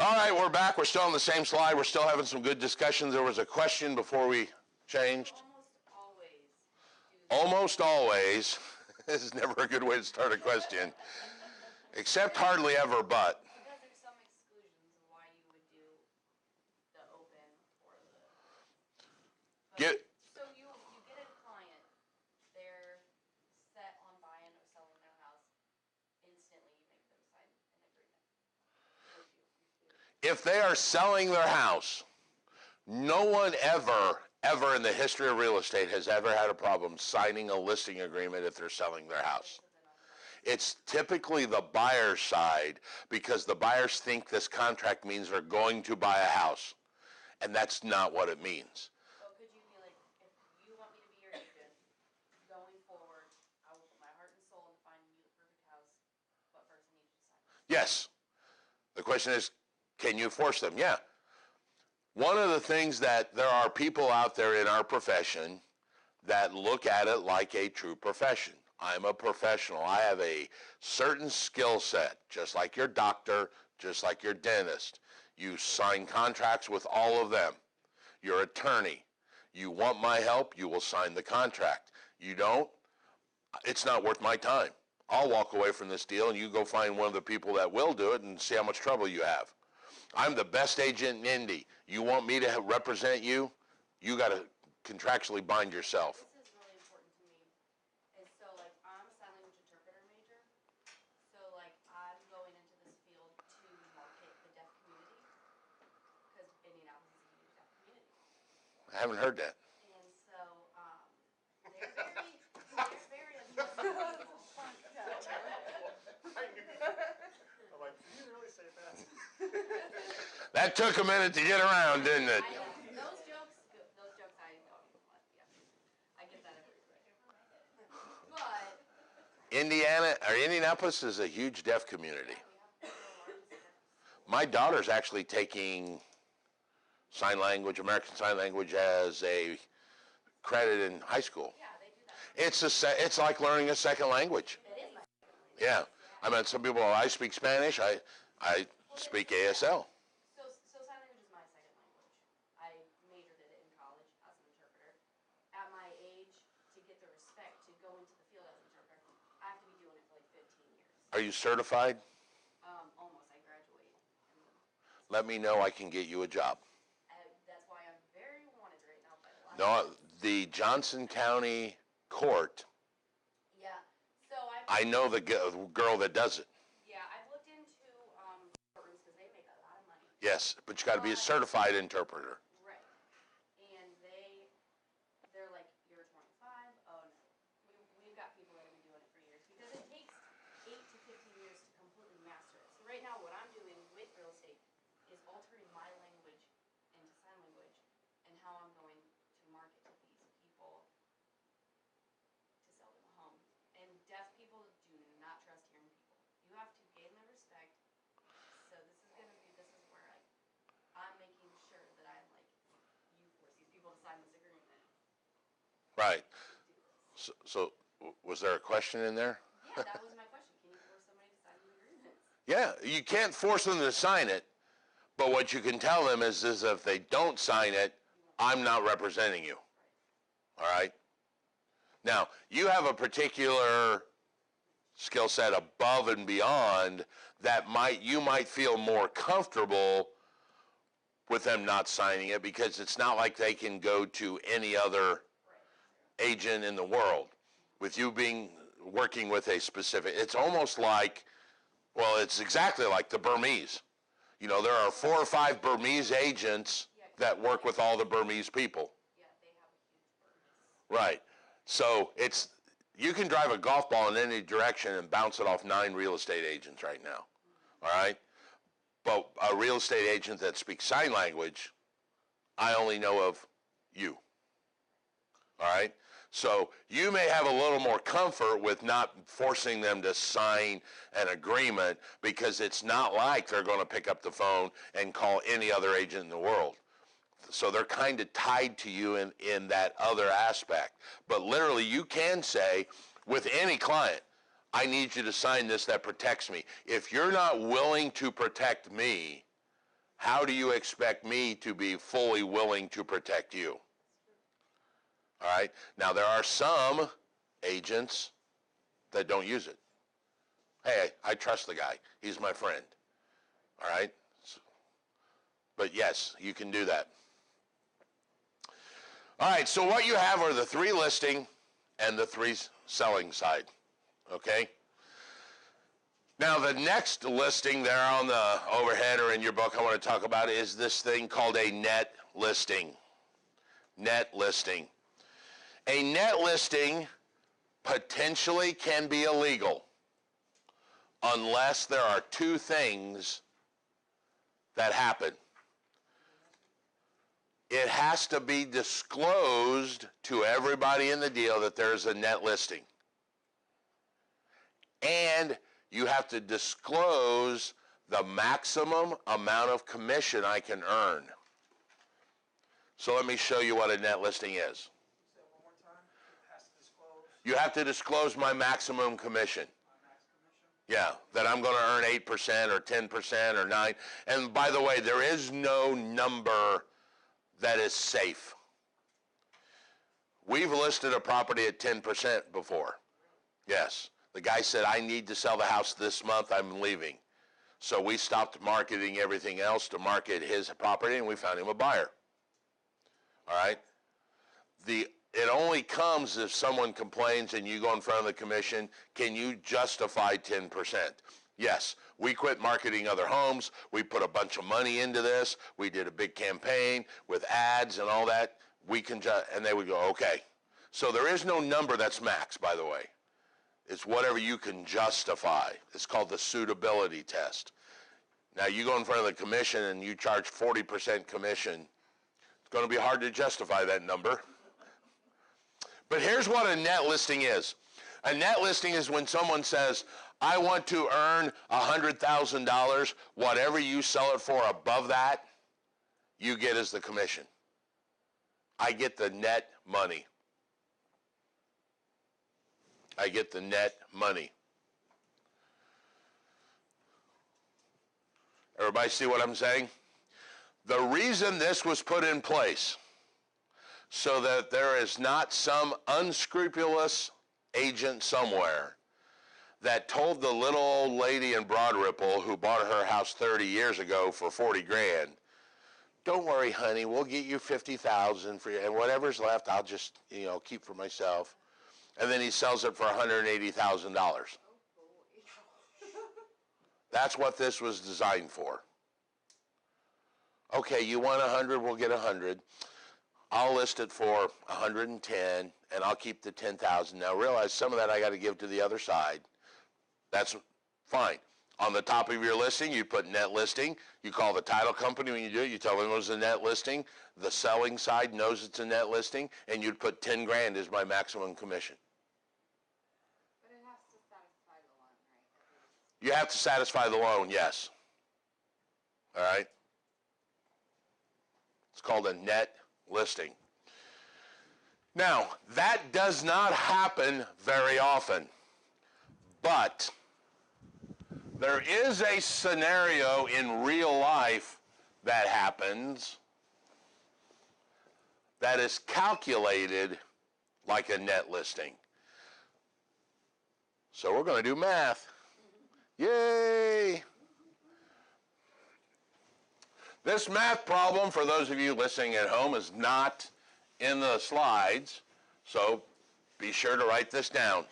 All right, we're back. We're still on the same slide. We're still having some good discussions. There was a question before we changed. Almost always. This is never a good way to start a question. Except hardly ever, but. Because there's some exclusions of why you would do the open or the. So you get a client, they're set on buying or selling their house, instantly you make them sign an agreement. If they are selling their house, no one ever in the history of real estate has ever had a problem signing a listing agreement if they're selling their house. It's typically the buyer's side because the buyers think this contract means they're going to buy a house, and that's not what it means. So could you be like, if you want me to be your agent, going forward, I will put my heart and soul into finding you the perfect house, but first I need you to sign this. Yes. The question is, can you force them? Yeah. One of the things that there are people out there in our profession that look at it like a true profession. I'm a professional. I have a certain skill set, just like your doctor, just like your dentist. You sign contracts with all of them. Your attorney. You want my help, you will sign the contract. You don't, it's not worth my time. I'll walk away from this deal and you go find one of the people that will do it and see how much trouble you have. I'm the best agent in Indy. You want me to represent you? You got to contractually bind yourself. This is really important to me. And so, like, I'm a sign language interpreter major. So, like, I'm going into this field to market the deaf community because Indianapolis is a huge deaf community. I haven't heard that. And so, they're very unusual. I'm like, did you really say that? That took a minute to get around, didn't it? Those jokes I don't even want. Yeah, I get that every day. But Indianapolis is a huge deaf community. My daughter's actually taking sign language, American Sign Language, as a credit in high school. Yeah, they do that. It's like learning a second language. It is. Yeah, I mean, some people, I speak Spanish. I speak ASL. So sign language is my second language. I majored in it in college as an interpreter. At my age, to get the respect to go into the field as an interpreter, I have to be doing it for like 15 years. Are you certified? Almost. I graduated. Let me know. I can get you a job. That's why I'm very wanted right now by the lot. No, the Johnson County Court. Yeah. So I know the girl that does it. Yeah, I've looked into courtrooms because they make a lot of money. Yes, but you got to be a certified interpreter. Right. And they're like, you're 25. Oh no, we've got people that have been doing it for years because it takes 8 to 15 years to completely master it. So right now, what I'm doing with real estate is altering my language into sign language and how I'm going to market to these people to sell them a home. And deaf people do not trust hearing people. You have to gain their respect. So this is where I'm making sure that I'm like, you force these people to sign this agreement. Right. So was there a question in there? Yeah, that was my question. Can you force somebody to sign an agreement? Yeah, you can't force them to sign it, but what you can tell them is if they don't sign it, I'm not representing you. All right? Now, you have a particular skill set above and beyond that you might feel more comfortable with them not signing it because it's not like they can go to any other agent in the world. With you working with a specific, it's almost like, well, it's exactly like the Burmese. You know, there are 4 or 5 Burmese agents that work with all the Burmese people. Yeah, they have a huge Burmese. Right. So you can drive a golf ball in any direction and bounce it off 9 real estate agents right now. All right? But a real estate agent that speaks sign language, I only know of you. All right? So you may have a little more comfort with not forcing them to sign an agreement because it's not like they're going to pick up the phone and call any other agent in the world. So they're kind of tied to you in that other aspect. But literally you can say with any client, I need you to sign this that protects me. If you're not willing to protect me, how do you expect me to be fully willing to protect you? All right? Now, there are some agents that don't use it. Hey, I trust the guy. He's my friend. All right? But yes, you can do that. All right, so what you have are the 3 listing and the 3 selling side. Okay? Now, the next listing there on the overhead or in your book I want to talk about is this thing called a net listing. Net listing. A net listing potentially can be illegal unless there are 2 things that happen. It has to be disclosed to everybody in the deal that there's a net listing. And you have to disclose the maximum amount of commission I can earn. So let me show you what a net listing is. Say it one more time. It has to disclose You have to disclose my maximum commission. my max commission. Yeah, that I'm going to earn 8% or 10% or 9%. And by the way, there is no number that is safe. We've listed a property at 10% before. Yes. The guy said, I need to sell the house this month, I'm leaving. So we stopped marketing everything else to market his property, and we found him a buyer. All right? It only comes if someone complains and you go in front of the commission, can you justify 10%? Yes, we quit marketing other homes. We put a bunch of money into this. We did a big campaign with ads and all that. We can and they would go, okay. So there is no number that's max, by the way. It's whatever you can justify. It's called the suitability test. Now, you go in front of the commission and you charge 40% commission. It's going to be hard to justify that number. But here's what a net listing is. A net listing is when someone says, I want to earn $100,000. Whatever you sell it for above that, you get as the commission. I get the net money. I get the net money. Everybody see what I'm saying? The reason this was put in place so that there is not some unscrupulous agent somewhere that told the little old lady in Broad Ripple who bought her house 30 years ago for 40 grand, don't worry, honey, we'll get you 50,000 for you, and whatever's left, I'll just, keep for myself. And then he sells it for $180,000. That's what this was designed for. Okay, you want 100, we'll get 100. I'll list it for 110, and I'll keep the 10,000. Now realize some of that I got to give to the other side. That's fine. On the top of your listing, you put net listing. You call the title company when you do it. You tell them it was a net listing. The selling side knows it's a net listing, and you'd put 10 grand as my maximum commission. But it has to satisfy the loan, right? You have to satisfy the loan, yes. All right? It's called a net listing. Now, that does not happen very often, but there is a scenario in real life that happens that is calculated like a net listing. So we're going to do math. Yay! This math problem, for those of you listening at home, is not in the slides, so be sure to write this down.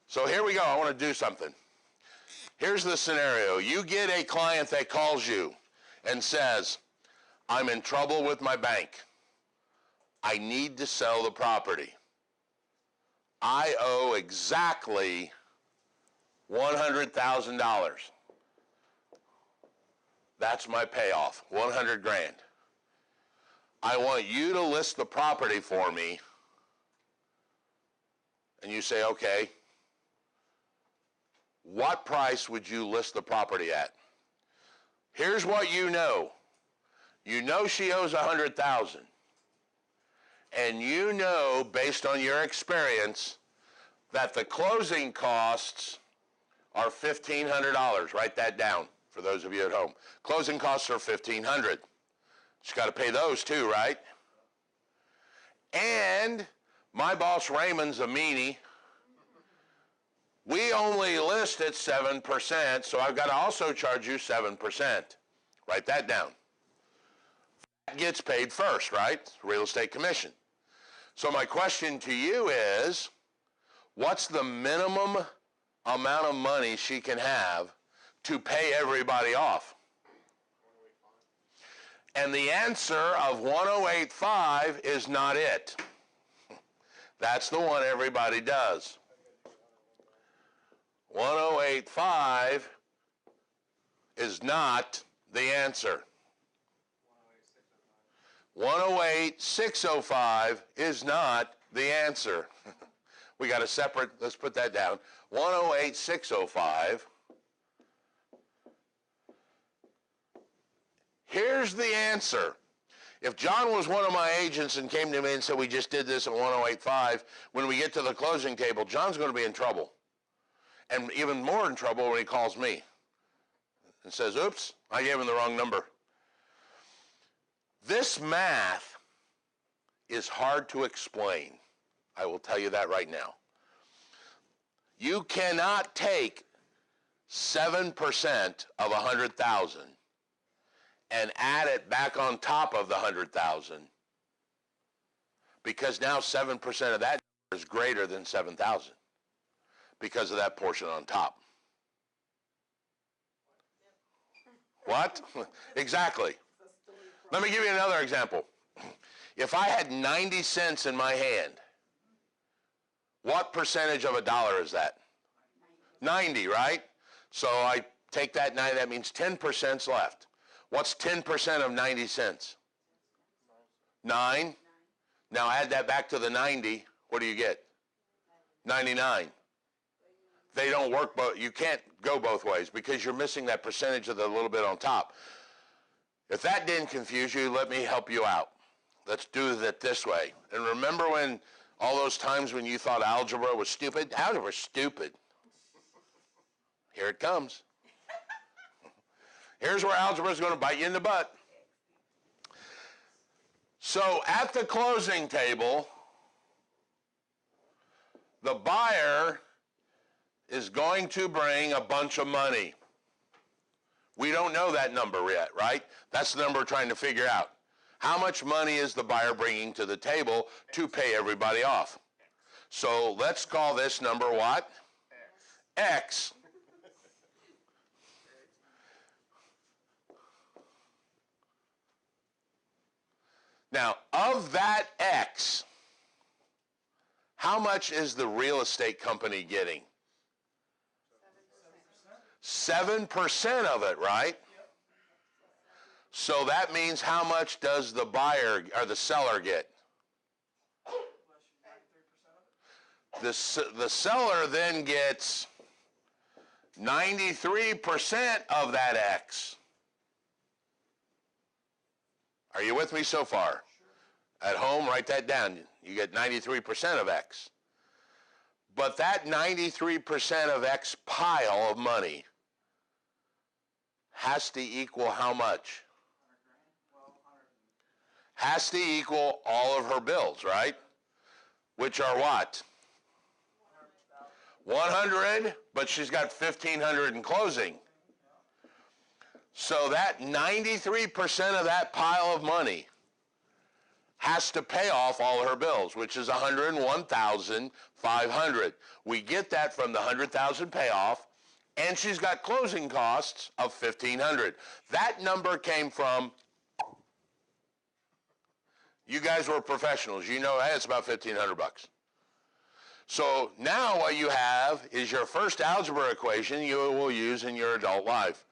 So here we go. I want to do something. Here's the scenario. You get a client that calls you and says, I'm in trouble with my bank. I need to sell the property. I owe exactly $100,000. That's my payoff, 100 grand. I want you to list the property for me. And you say, okay, what price would you list the property at? Here's what you know. You know she owes 100,000. And you know, based on your experience, that the closing costs are $1,500. Write that down. for those of you at home. Closing costs are $1,500. She's got to pay those too, right? And my boss Raymond's a meanie. We only list at 7%, so I've got to also charge you 7%. Write that down. That gets paid first, right? Real estate commission. So my question to you is, what's the minimum amount of money she can have to pay everybody off? And the answer of 108.5 is not it. That's the one everybody does. 108.5 is not the answer. 108.605 is not the answer. We got a separate, let's put that down. 108.605. Here's the answer. If John was one of my agents and came to me and said, we just did this at 108.5, when we get to the closing table, John's going to be in trouble. And even more in trouble when he calls me and says, oops, I gave him the wrong number. This math is hard to explain. I will tell you that right now. You cannot take 7% of 100,000 and add it back on top of the 100,000, because now 7% of that is greater than 7,000 because of that portion on top. What? Exactly. Let me give you another example. If I had 90 cents in my hand, what percentage of a dollar is that? 90, right? So I take that 90, that means 10% left. What's 10% of 90 cents? 9. Now add that back to the 90, what do you get? 99. They don't work both, you can't go both ways because you're missing that percentage of the little bit on top. If that didn't confuse you, let me help you out. Let's do it this way. And remember when all those times when you thought algebra was stupid? Algebra was stupid. Here it comes. Here's where algebra is going to bite you in the butt. So at the closing table, the buyer is going to bring a bunch of money. We don't know that number yet, right? That's the number we're trying to figure out. How much money is the buyer bringing to the table to pay everybody off? So let's call this number what? X. Now, of that X, how much is the real estate company getting? 7% of it, right? So that means how much does the buyer or the seller get? The seller then gets 93% of that X. Are you with me so far? At home, write that down. You get 93% of X. But that 93% of X pile of money has to equal how much? Has to equal all of her bills, right? Which are what? 100, but she's got 1,500 in closing. So that 93% of that pile of money has to pay off all her bills, which is 101,500. We get that from the 100,000 payoff, and she's got closing costs of 1,500. That number came from, you guys were professionals. You know, hey, it's about 1,500 bucks. So now what you have is your first algebra equation you will use in your adult life.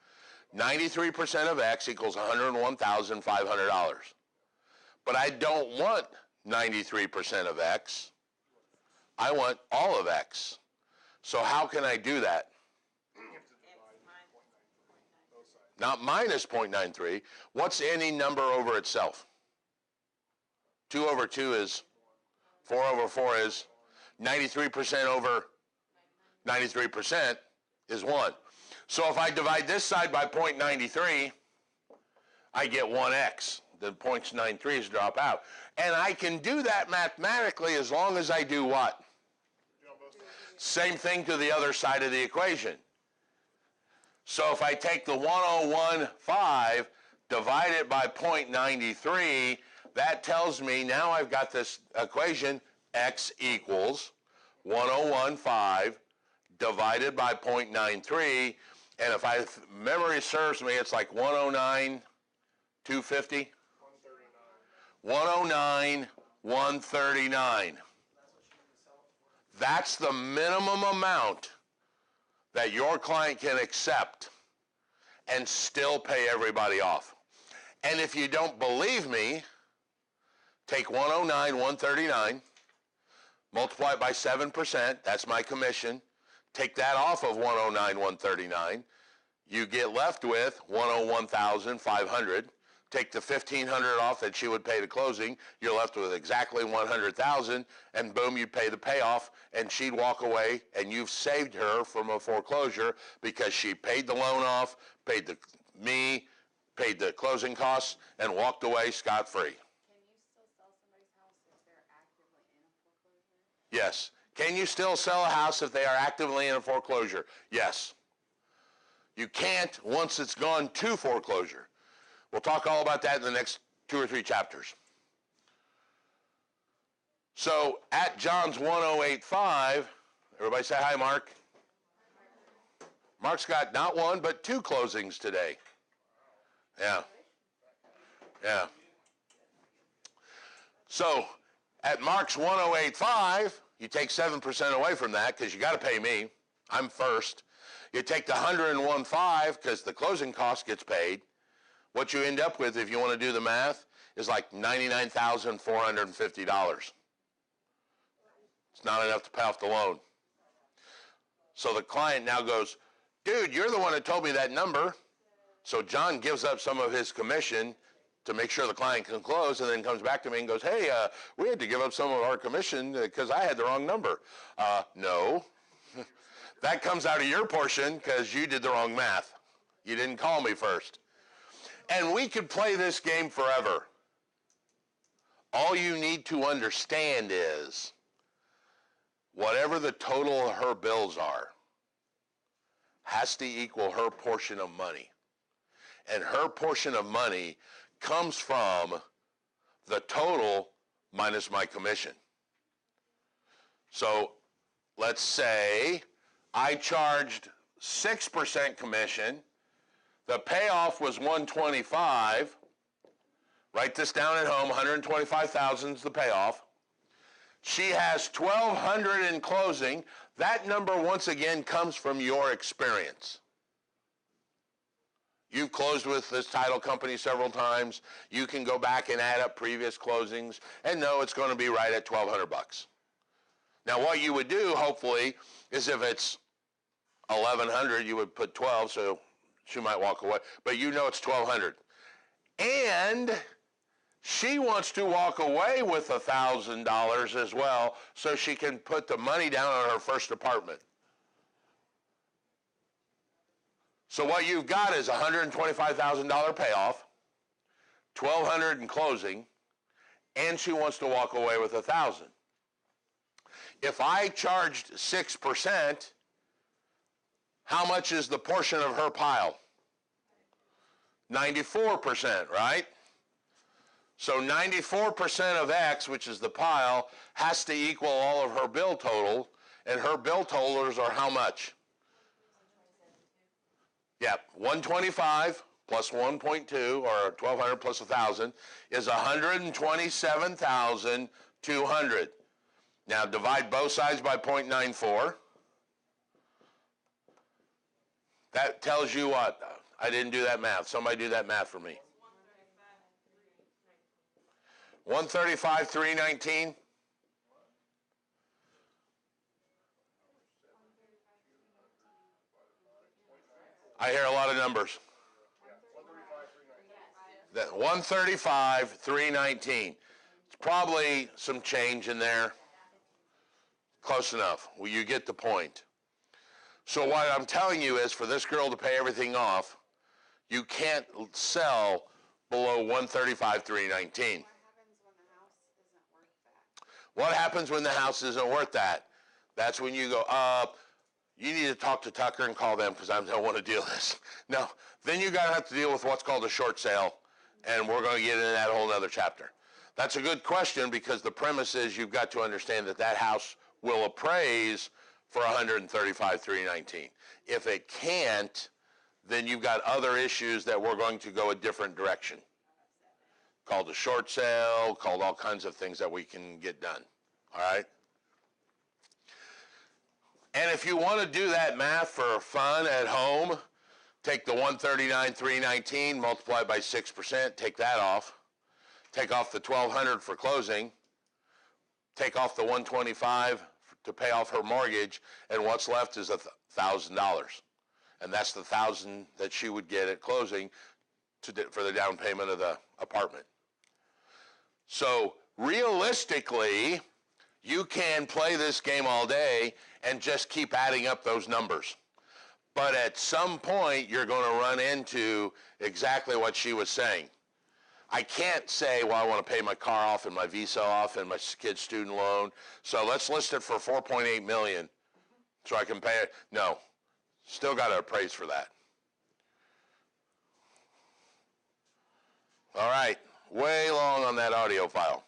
93% of X equals $101,500. But I don't want 93% of X. I want all of X. So how can I do that? Not minus 0.93. What's any number over itself? 2 over 2 is, 4 over 4 is, 93% over 93% is 1. So if I divide this side by 0.93, I get 1x. The 0.93s drop out. And I can do that mathematically as long as I do what? Same thing to the other side of the equation. So if I take the 1015, divide it by 0.93, that tells me now I've got this equation, x equals 1015 divided by 0.93, and if memory serves me, it's like 109, 250? 109, 139. That's the minimum amount that your client can accept and still pay everybody off. And if you don't believe me, take 109, 139, multiply it by 7%, that's my commission. Take that off of 109, 139. You get left with 101,500. Take the 1,500 off that she would pay to closing. You're left with exactly 100,000, and boom, you pay the payoff, and she'd walk away, and you've saved her from a foreclosure because she paid the loan off, paid the closing costs, and walked away scot-free. Can you still sell somebody's house if they're actively in a foreclosure? Yes. Can you still sell a house if they are actively in a foreclosure? Yes. You can't once it's gone to foreclosure. We'll talk all about that in the next 2 or 3 chapters. So at John's 1085, everybody say hi, Mark. Mark's got not 1, but 2 closings today. Yeah. Yeah. So at Mark's 1085, you take 7% away from that because you got to pay me. I'm first. You take the 101.5 because the closing cost gets paid. What you end up with, if you want to do the math, is like $99,450. It's not enough to pay off the loan. So the client now goes, dude, you're the one that told me that number. So John gives up some of his commission to make sure the client can close, and then comes back to me and goes, hey, we had to give up some of our commission because I had the wrong number. No. That comes out of your portion because you did the wrong math. You didn't call me first. And we could play this game forever. All you need to understand is whatever the total of her bills are has to equal her portion of money. And her portion of money comes from the total minus my commission. So let's say I charged 6% commission. The payoff was 125. Write this down at home. 125,000 is the payoff. She has 1,200 in closing. That number, once again, comes from your experience. You've closed with this title company several times. You can go back and add up previous closings and know it's going to be right at 1,200 bucks. Now, what you would do, hopefully, is if it's 1,100, you would put 12, so she might walk away. But you know it's 1,200. And she wants to walk away with $1,000 as well so she can put the money down on her first apartment. So what you've got is $125,000 payoff, $1,200 in closing, and she wants to walk away with $1,000. If I charged 6%, how much is the portion of her pile? 94%, right? So 94% of X, which is the pile, has to equal all of her bill total, and her bill totals are how much? Yeah, 125 plus 1.2, or 1,200 plus 1,000, is 127,200. Now divide both sides by 0.94. That tells you what? I didn't do that math. Somebody do that math for me. 135, 319. I hear a lot of numbers. 135, 319. It's probably some change in there. Close enough. Well, you get the point. So what I'm telling you is for this girl to pay everything off, you can't sell below 135,319. What happens when the house isn't worth that? What happens when the house isn't worth that? That's when you go, you need to talk to Tucker and call them because I don't want to deal with this. No, then you're going to have to deal with what's called a short sale, and we're going to get into that whole other chapter. That's a good question because the premise is you've got to understand that that house will appraise for 135,319. If it can't, then you've got other issues that we're going to go a different direction. Called a short sale, called all kinds of things that we can get done. All right? And if you want to do that math for fun at home, take the 139,319, multiply by 6%, take that off. Take off the 1,200 for closing. Take off the 125 to pay off her mortgage, and what's left is $1,000. And that's the $1,000 that she would get at closing for the down payment of the apartment. So realistically, you can play this game all day and just keep adding up those numbers. But at some point, you're going to run into exactly what she was saying. I can't say, well, I want to pay my car off and my visa off and my kid's student loan, so let's list it for $4.8 million so I can pay it. No, still got to appraise for that. All right, way long on that audio file.